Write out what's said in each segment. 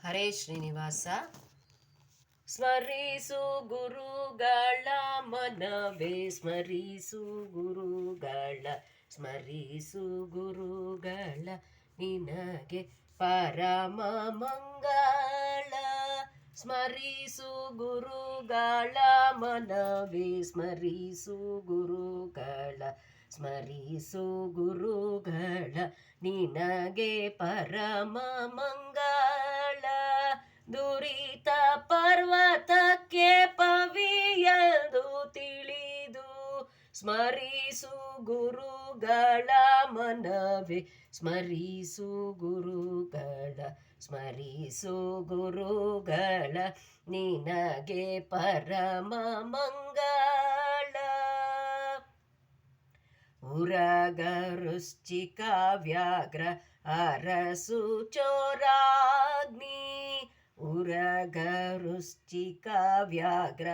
ಹರೇ ಶ್ರೀನಿವಾಸ. ಸ್ಮರಿಸು ಗುರುಗಳ ಮನವೇ, ಸ್ಮರಿಸು ಗುರುಗಳ, ಸ್ಮರಿಸು ಗುರುಗಳ, ನಿನಗೆ ಪರಮ ಮಂಗಳ. ಸ್ಮರಿಸು ಗುರುಗಳ ಮನವೇ, ಸ್ಮರಿಸು ಗುರುಗಳ, ಸ್ಮರಿಸು ಗುರುಗಳ, ನಿನಗೆ ಪರಮ ಮಂಗಳ. ದುರಿತ ಪರ್ವತಕ್ಕೆ ಪವಿಯದು ತಿಳಿದು, ಸ್ಮರಿಸು ಗುರುಗಳ ಮನವೇ, ಸ್ಮರಿಸು ಗುರುಗಳ, ಸ್ಮರಿಸು ಗುರುಗಳ, ನಿನಗೆ ಪರಮ ಮಂಗಳ. ಉರಗ ವೃಶ್ಚಿಕ ವ್ಯಾಘ್ರ ಅರಸು ಚೋರಾಗ್ನಿ, ಉರಗ ವೃಶ್ಚಿಕ ವ್ಯಾಘ್ರ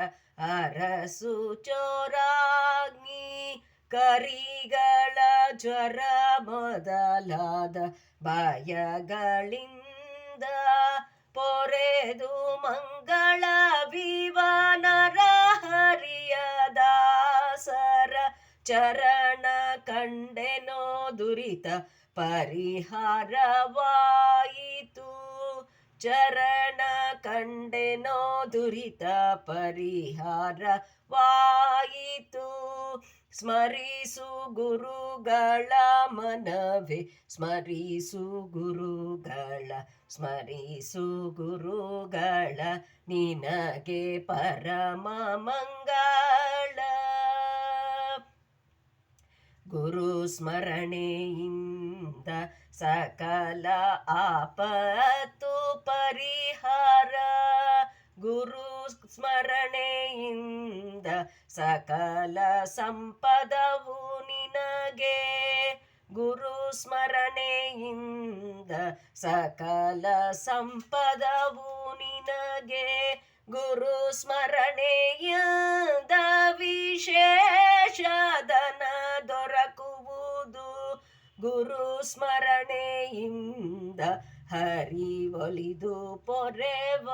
ಅರಸು ಚೋರಾಗ್ನಿ, ಕರಿಗಳ ಜ್ವರ ಮೊದಲಾದ ಭಯಗಳಿಂದ ಪೊರೆದು ಮಂಗಳ ವಿವಾನರ ಹರಿಯ ದಾಸರ ಚರಣ ಕಂಡೆನೋ ದುರಿತ ಪರಿಹಾರವಾಯಿತು. ಚರಣ ಕಂಡೆನೋ ದುರಿತ ಪರಿಹಾರವಾಯಿತು. ಸ್ಮರಿಸು ಗುರುಗಳ ಮನವೇ, ಸ್ಮರಿಸು ಗುರುಗಳ, ಸ್ಮರಿಸು ಗುರುಗಳ, ನಿನಗೆ ಪರಮ ಮಂಗಳ. ಗುರು ಸ್ಮರಣೆಯಿಂದ ಸಕಲ ಆಪತ್ತು ಪರಿಹಾರ, ಗುರು ಸ್ಮರಣೆಯಿಂದ ಸಕಲ ಸಂಪದವು ನಿನಗೆ, ಗುರು ಸ್ಮರಣೆಯಿಂದ ಸಕಲ ಸಂಪದವು ನಿನಗೆ, ಗುರು ಸ್ಮರಣೆಯಿಂದ ವಿಶೇಷ ಧನ ದೊರಕುವುದು, ಗುರು ಸ್ಮರಣೆಯಿಂದ ಹರಿ ಒಲಿದು ಪೊರೆವ,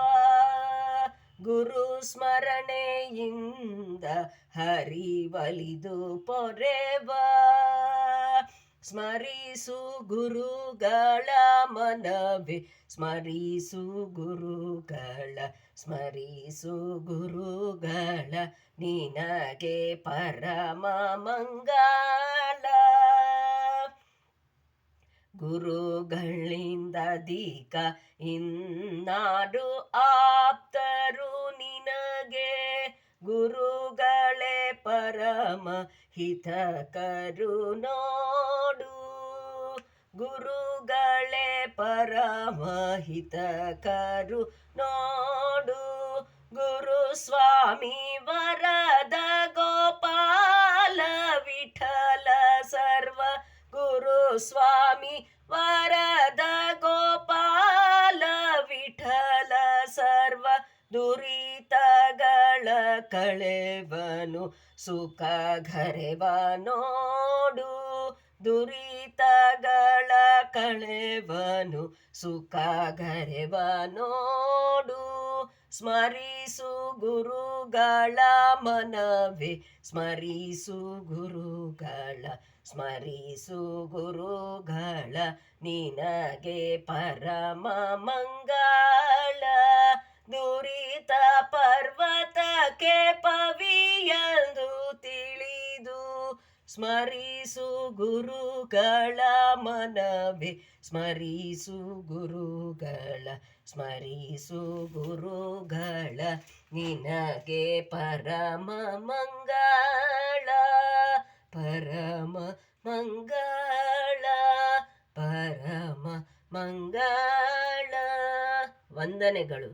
ಗುರು ಸ್ಮರಣೆಯಿಂದ ಹರಿ ಒಲಿದು ಪೊರೆವ. ಸ್ಮರಿಸು ಗುರುಗಳ ಮನವೇ, ಸ್ಮರಿಸು ಗುರುಗಳ, ಸ್ಮರಿಸು ಗುರುಗಳ, ನಿನಗೆ ಪರಮ ಮಂಗಳ. ಗುರುಗಳಿಂದ ದೀಕ ಇನ್ನಾರು ಆಪ್ತರು ನಿನಗೆ, ಗುರುಗಳೇ ಪರಮ ಹಿತಕರು ನೋಡು, ಗುರುಗಳೇ ಪರಮ ಹಿತಕರು ನೋಡು. ಗುರು ಸ್ವಾಮಿ ವರದ ಗೋಪಾಲ ವಿಠಲ ಸರ್ವ, ಗುರು ಸ್ವಾಮಿ ವರದ ಗೋಪಾಲ ವಿಠಲ ಸರ್ವ, ದುರಿತಗಳ ಕಳೆವನು ಸುಖ ಘರೆವ ನೋಡು, ದುರಿತಗಳ ಕಳೆವನು ಸುಖ ಘರೆವ ನೋಡು. ಸ್ಮರಿಸು ಗುರುಗಳ ಮನವೇ, ಸ್ಮರಿಸು ಗುರುಗಳ, ಸ್ಮರಿಸು ಗುರುಗಳ, ನಿನಗೆ ಪರಮ ಮಂಗಳ. ದುರಿತ ಪರ್ವತಕ್ಕೆ ಪವಿಯದು ತಿಳಿದು, ಸ್ಮರಿಸು ಗುರುಗಳ ಮನವೇ, ಸ್ಮರಿಸು ಗುರುಗಳ, ಸ್ಮರಿಸು ಗುರುಗಳ, ನಿನಗೆ ಪರಮ ಮಂಗಳ. ಪರಮ ಮಂಗಳ, ಪರಮ ಮಂಗಳ. ವಂದನೆಗಳು.